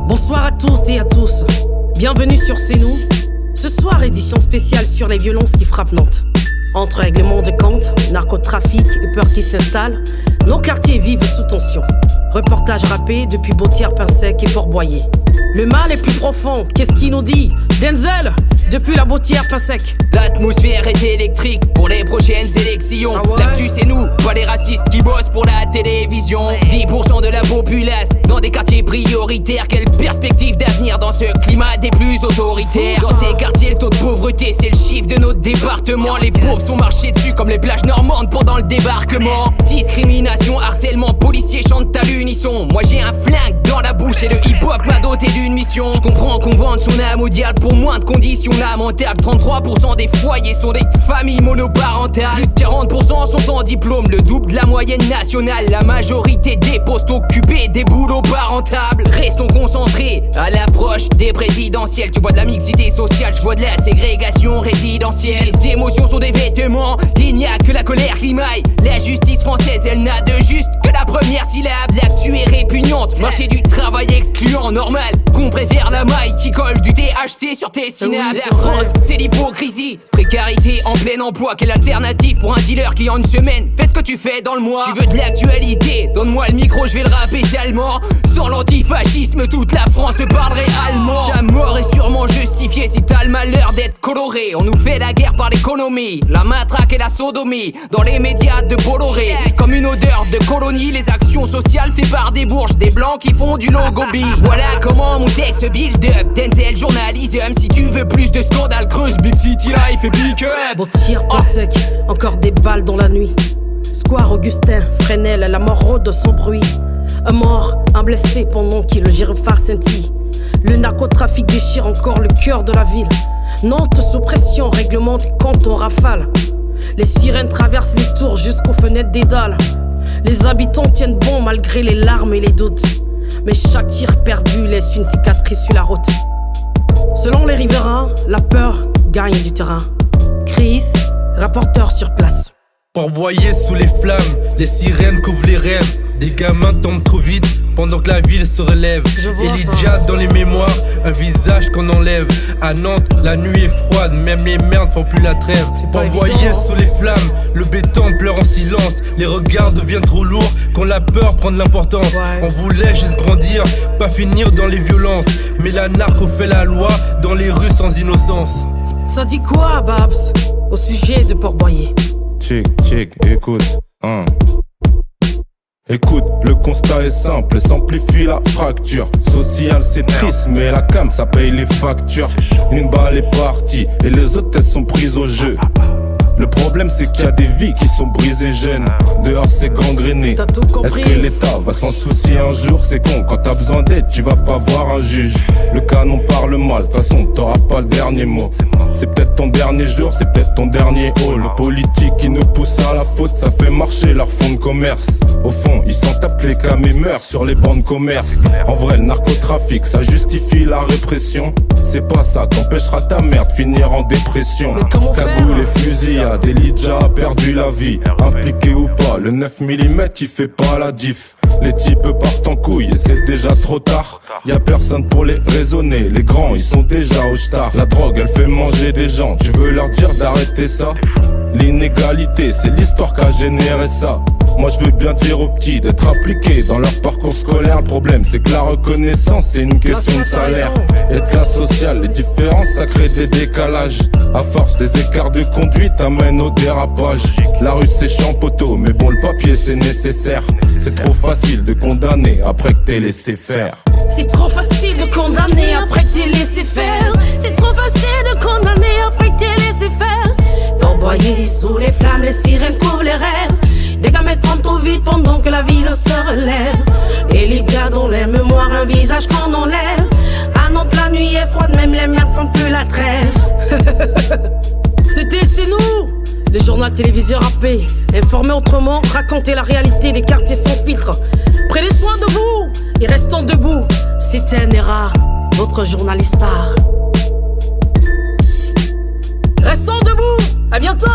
Bonsoir à toutes et à tous, bienvenue sur C'est Nous. Ce soir, édition spéciale sur les violences qui frappent Nantes. Entre règlement de compte, narcotrafic et peur qui s'installe, nos quartiers vivent sous tension. Reportage râpé depuis Bautière-Pinsec et Port-Boyer. Le mal est plus profond, qu'est-ce qu'il nous dit Denzel, depuis la Bautière-Pinsec. L'atmosphère est électrique pour les prochaines élections. L'actu c'est nous, pas les racistes qui bossent pour la télévision. 10% de la populace dans des quartiers prioritaires. Quelle perspective d'avenir dans ce climat des plus autoritaires. Dans ces quartiers le taux de pauvreté c'est le chiffre de notre département. Les pauvres sont marchés dessus comme les plages normandes pendant le débarquement. Discrimination, harcèlement, policiers chantent à l'unisson. Moi j'ai un flingue dans la bouche et le hip-hop m'a doté d'une mission. Je comprends qu'on vende son âme au diable pour moins de conditions lamentables. 33% des foyers sont des familles monoparentales. 40% sont sans diplôme, le double de la moyenne nationale. La majorité des postes occupés, des boulots pas rentables. Restons concentrés à l'approche des présidentielles. Tu vois de la mixité sociale, je vois de la ségrégation résidentielle. Les émotions sont des vêtements, il n'y a que la colère qui maille. La justice française, elle n'a de juste que la première syllabe. L'actu est répugnante, marché du travail excluant. Normal qu'on préfère la maille qui colle du THC sur tes synapses. La France, c'est l'hypocrisie, précarité en plein emploi. Quelle alternative pour un dealer qui en une semaine fait ce que tu fais dans le mois? Tu veux de l'actualité, donne-moi le micro, je vais le rapper salement. Sans l'antifascisme, toute la France parlerait allemand. Ta mort est sûrement justifiée si t'as le malheur d'être coloré. On nous fait la guerre par l'économie, la matraque et la sodomie. Dans les médias de Bolloré, comme une odeur de colonie. Les actions sociales faites par des bourges, des blancs qui font du logo-bi. Voilà comment mon texte build up, Denzel journalisme. Si tu veux plus de scandale, creuse Big City Life et Big Up. Bautière-Pinsec, encore des balles dans la nuit. Square Augustin, Fresnel, la mort rôde sans bruit. Un mort, un blessé pendant qu'il le gyrophare scintille. Le narcotrafic déchire encore le cœur de la ville. Nantes sous pression, réglemente quand on rafale. Les sirènes traversent les tours jusqu'aux fenêtres des dalles. Les habitants tiennent bon malgré les larmes et les doutes. Mais chaque tir perdu laisse une cicatrice sur la route. Selon les riverains, la peur gagne du terrain. Chris, rapporteur sur place. Port-Boyer sous les flammes, les sirènes couvrent les rêves. Des gamins tombent trop vite pendant que la ville se relève. Elijah dans les mémoires, un visage qu'on enlève. À Nantes, la nuit est froide, même les merdes font plus la trêve. Port-Boyer sous les flammes, le béton pleure en silence. Les regards deviennent trop lourds quand la peur prend de l'importance. On voulait juste grandir, pas finir dans les violences. Mais la narco fait la loi dans les rues sans innocence. Ça dit quoi, Babs, au sujet de Port-Boyer? Chick, écoute, Écoute, le constat est simple, s'amplifie la fracture sociale, c'est triste, mais la cam ça paye les factures. Une balle est partie et les autres elles sont prises au jeu. Le problème c'est qu'il y a des vies qui sont brisées jeunes. Dehors c'est gangréné. Est-ce que l'État va s'en soucier un jour? C'est con, quand t'as besoin d'aide tu vas pas voir un juge. Le canon parle mal, de toute façon t'auras pas le dernier mot. C'est peut-être ton dernier jour, c'est peut-être ton dernier haul. Le politique qui nous pousse à la faute, ça fait marcher leur fonds de commerce. Au fond, ils s'en tapent les cams et meurent sur les bancs de commerce. En vrai, le narcotrafic, ça justifie la répression. C'est pas ça qu'empêchera ta mère de finir en dépression. Cagoule et fusillade, Elijah a perdu la vie. Impliqué ou pas, le 9 mm il fait pas la diff. Les types partent en couille et c'est déjà trop tard. Y'a personne pour les raisonner, les grands ils sont déjà au star. La drogue elle fait manger des gens, tu veux leur dire d'arrêter ça? L'inégalité c'est l'histoire qu'a généré ça. Moi je veux bien dire aux petits d'être impliqués dans leur parcours scolaire. Le problème c'est que la reconnaissance c'est une question de salaire. Et de classe sociale, les différences ça crée des décalages. À force les écarts de conduite amènent au dérapage. La rue c'est champ poteau, mais bon le papier c'est nécessaire. C'est trop facile de condamner après que t'aies laissé faire. C'est trop facile de condamner après que t'aies laissé faire. C'est trop facile de condamner après que t'aies laissé faire. Port-Boyer sous les flammes, les sirènes couvrent les rêves. Des gamins tombent trop vite pendant que la ville se relève. Et les gars dans les mémoires, un visage qu'on enlève. À Nantes la nuit est froide, même les merdes font plus la trêve. C'était C'est Nous, le journal télévisé râpé. Informer autrement, raconter la réalité des quartiers sans filtre. Prenez soin de vous et restons debout. C'était Nera, votre journaliste star. Restons debout, à bientôt.